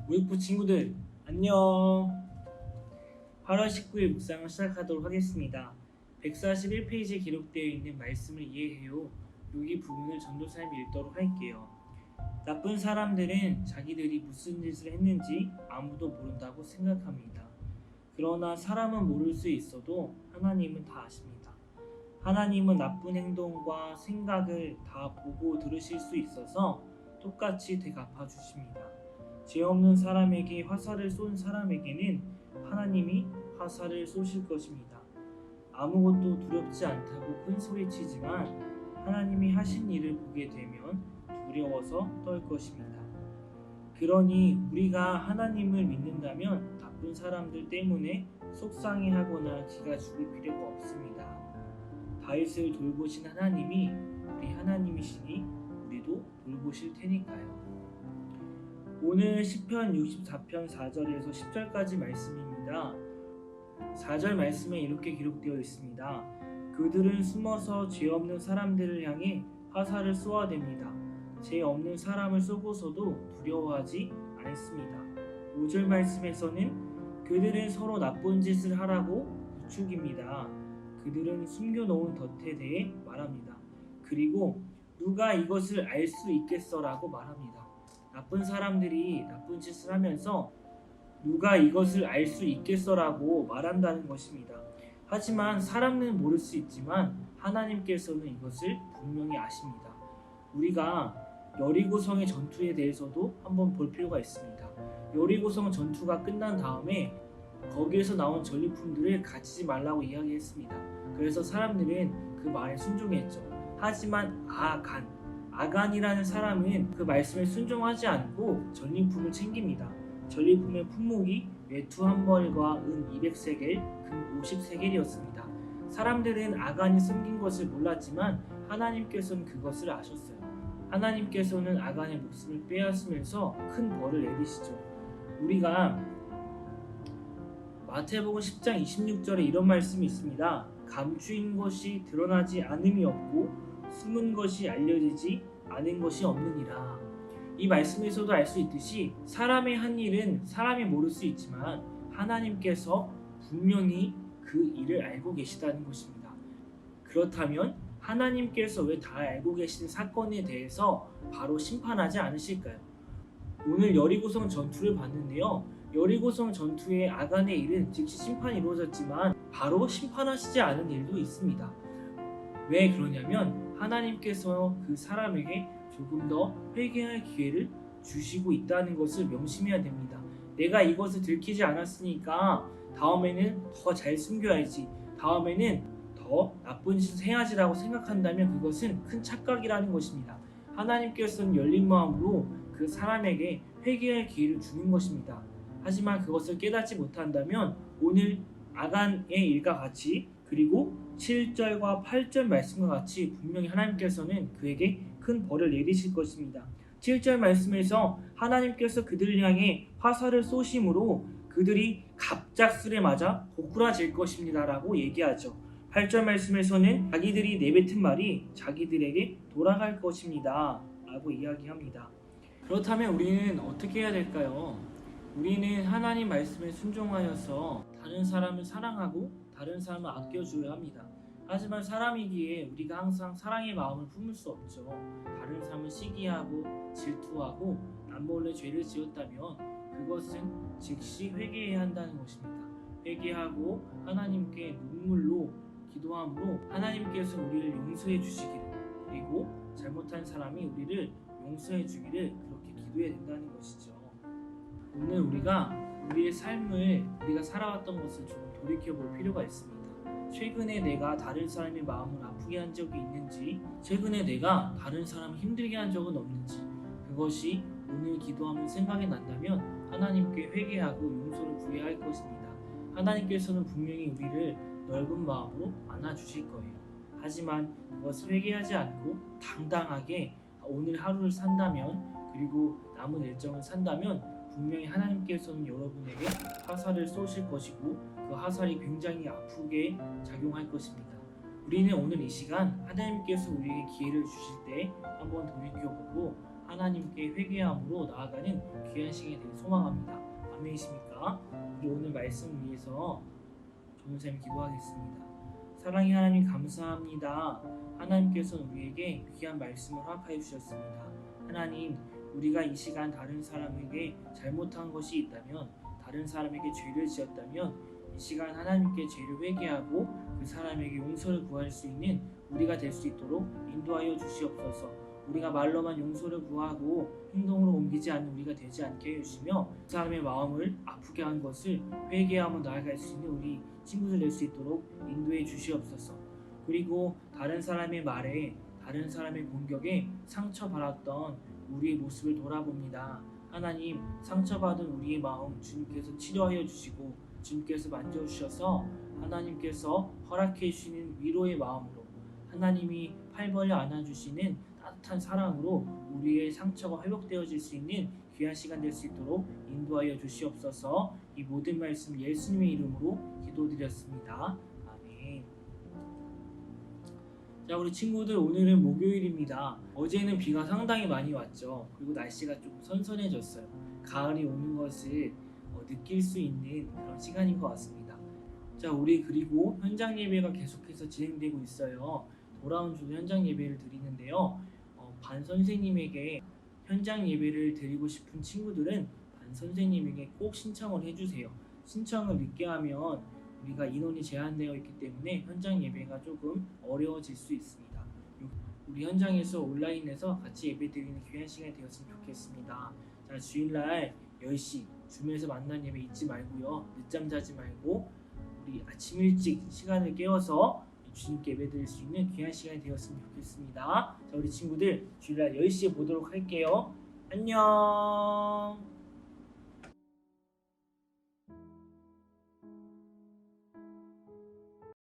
모육부 친구들 안녕. 8월 19일 묵상을 시작하도록 하겠습니다. 141페이지에 기록되어 있는 말씀을 이해해요. 여기 부분을 전도사님이 읽도록 할게요. 나쁜 사람들은 자기들이 무슨 짓을 했는지 아무도 모른다고 생각합니다. 그러나 사람은 모를 수 있어도 하나님은 다 아십니다. 하나님은 나쁜 행동과 생각을 다 보고 들으실 수 있어서 똑같이 되갚아 주십니다. 죄 없는 사람에게 화살을 쏜 사람에게는 하나님이 화살을 쏘실 것입니다. 아무것도 두렵지 않다고 큰 소리치지만 하나님이 하신 일을 보게 되면 두려워서 떨 것입니다. 그러니 우리가 하나님을 믿는다면 나쁜 사람들 때문에 속상해하거나 기가 죽을 필요가 없습니다. 다윗을 돌보신 하나님이 우리 하나님이시니 우리도 돌보실 테니까요. 오늘 시편 64편 4절에서 10절까지 말씀입니다. 4절 말씀에 이렇게 기록되어 있습니다. 그들은 숨어서 죄 없는 사람들을 향해 화살을 쏘아댑니다. 죄 없는 사람을 쏘고서도 두려워하지 않습니다. 5절 말씀에서는 그들은 서로 나쁜 짓을 하라고 부추깁니다. 그들은 숨겨놓은 덫에 대해 말합니다. 그리고 누가 이것을 알 수 있겠어라고 말합니다. 나쁜 사람들이 나쁜 짓을 하면서 누가 이것을 알 수 있겠어라고 말한다는 것입니다. 하지만 사람은 모를 수 있지만 하나님께서는 이것을 분명히 아십니다. 우리가 여리고성의 전투에 대해서도 한번 볼 필요가 있습니다. 여리고성 전투가 끝난 다음에 거기에서 나온 전리품들을 가지지 말라고 이야기했습니다. 그래서 사람들은 그 말에 순종했죠. 하지만 아간이라는 사람은 그 말씀에 순종하지 않고 전리품을 챙깁니다. 전리품의 품목이 외투 한 벌과 은 200세겔, 금 50세겔이었습니다. 사람들은 아간이 숨긴 것을 몰랐지만 하나님께서는 그것을 아셨어요. 하나님께서는 아간의 목숨을 빼앗으면서 큰 벌을 내리시죠. 우리가 마태복음 10장 26절에 이런 말씀이 있습니다. 감추인 것이 드러나지 않음이 없고 숨은 것이 알려지지 않은 것이 없느니라. 이 말씀에서도 알 수 있듯이 사람의 한 일은 사람이 모를 수 있지만 하나님께서 분명히 그 일을 알고 계시다는 것입니다. 그렇다면 하나님께서 왜 다 알고 계시는 사건에 대해서 바로 심판하지 않으실까요? 오늘 여리고성 전투를 봤는데요. 여리고성 전투의 아간의 일은 즉시 심판이 이루어졌지만 바로 심판하시지 않은 일도 있습니다. 왜 그러냐면 하나님께서 그 사람에게 조금 더 회개할 기회를 주시고 있다는 것을 명심해야 됩니다. 내가 이것을 들키지 않았으니까 다음에는 더 잘 숨겨야지, 다음에는 더 나쁜 짓을 해야지라고 생각한다면 그것은 큰 착각이라는 것입니다. 하나님께서는 열린 마음으로 그 사람에게 회개할 기회를 주는 것입니다. 하지만 그것을 깨닫지 못한다면 오늘 아간의 일과 같이 그리고 7절과 8절 말씀과 같이 분명히 하나님께서는 그에게 큰 벌을 내리실 것입니다. 7절 말씀에서 하나님께서 그들을 향해 화살을 쏘심으로 그들이 갑작스레 맞아 고꾸라질 것입니다 라고 얘기하죠. 8절 말씀에서는 자기들이 내뱉은 말이 자기들에게 돌아갈 것입니다 라고 이야기합니다. 그렇다면 우리는 어떻게 해야 될까요? 우리는 하나님 말씀에 순종하여서 다른 사람을 사랑하고 다른 사람을 아껴줘야 합니다. 하지만 사람이기에 우리가 항상 사랑의 마음을 품을 수 없죠. 다른 사람을 시기하고 질투하고 남몰래 죄를 지었다면 그것은 즉시 회개해야 한다는 것입니다. 회개하고 하나님께 눈물로 기도함으로 하나님께서 우리를 용서해 주시기를, 그리고 잘못한 사람이 우리를 용서해 주기를 그렇게 기도해야 된다는 것이죠. 오늘 우리의 삶을 우리가 살아왔던 것을 좀 돌이켜볼 필요가 있습니다. 최근에 내가 다른 사람의 마음을 아프게 한 적이 있는지, 최근에 내가 다른 사람을 힘들게 한 적은 없는지, 그것이 오늘 기도하면 생각이 난다면 하나님께 회개하고 용서를 구해야 할 것입니다. 하나님께서는 분명히 우리를 넓은 마음으로 안아주실 거예요. 하지만 그것을 회개하지 않고 당당하게 오늘 하루를 산다면, 그리고 남은 일정을 산다면 분명히 하나님께서는 여러분에게 화살을 쏘실 것이고 그 화살이 굉장히 아프게 작용할 것입니다. 우리는 오늘 이 시간 하나님께서 우리에게 기회를 주실 때 한번 돌이켜보고 하나님께 회개함으로 나아가는 귀한 시간이 되길 소망합니다. 아멘이십니까? 우리 오늘 말씀 위해서 전도사님 기도하겠습니다. 사랑의 하나님 감사합니다. 하나님께서 우리에게 귀한 말씀을 허락하여 주셨습니다. 하나님, 우리가 이 시간 다른 사람에게 잘못한 것이 있다면, 다른 사람에게 죄를 지었다면 이 시간 하나님께 죄를 회개하고 그 사람에게 용서를 구할 수 있는 우리가 될 수 있도록 인도하여 주시옵소서. 우리가 말로만 용서를 구하고 행동으로 옮기지 않는 우리가 되지 않게 해주시며 그 사람의 마음을 아프게 한 것을 회개하며 나아갈 수 있는 우리 친구들 될 수 있도록 인도해 주시옵소서. 그리고 다른 사람의 말에, 다른 사람의 공격에 상처받았던 우리의 모습을 돌아봅니다. 하나님, 상처받은 우리의 마음 주님께서 치료하여 주시고 주님께서 만져주셔서 하나님께서 허락해 주시는 위로의 마음으로, 하나님이 팔 벌려 안아주시는 따뜻한 사랑으로 우리의 상처가 회복되어질 수 있는 귀한 시간 될 수 있도록 인도하여 주시옵소서. 이 모든 말씀 예수님의 이름으로 기도드렸습니다. 아멘. 자, 우리 친구들, 오늘은 목요일입니다. 어제는 비가 상당히 많이 왔죠. 그리고 날씨가 좀 선선해졌어요. 가을이 오는 것을 느낄 수 있는 그런 시간인 것 같습니다. 자, 우리 그리고 현장 예배가 계속해서 진행되고 있어요. 돌아온 주도 현장 예배를 드리는데요. 반 선생님에게 현장 예배를 드리고 싶은 친구들은 반 선생님에게 꼭 신청을 해주세요. 신청을 늦게 하면 우리가 인원이 제한되어 있기 때문에 현장 예배가 조금 어려워질 수 있습니다. 우리 현장에서 온라인에서 같이 예배 드리는 귀한 시간이 되었으면 좋겠습니다. 자, 주일날 10시 줌에서 만난 예배 잊지 말고요. 늦잠 자지 말고 우리 아침 일찍 시간을 깨워서 주님께 예배 드릴 수 있는 귀한 시간이 되었으면 좋겠습니다. 자, 우리 친구들 주일날 10시에 보도록 할게요. 안녕.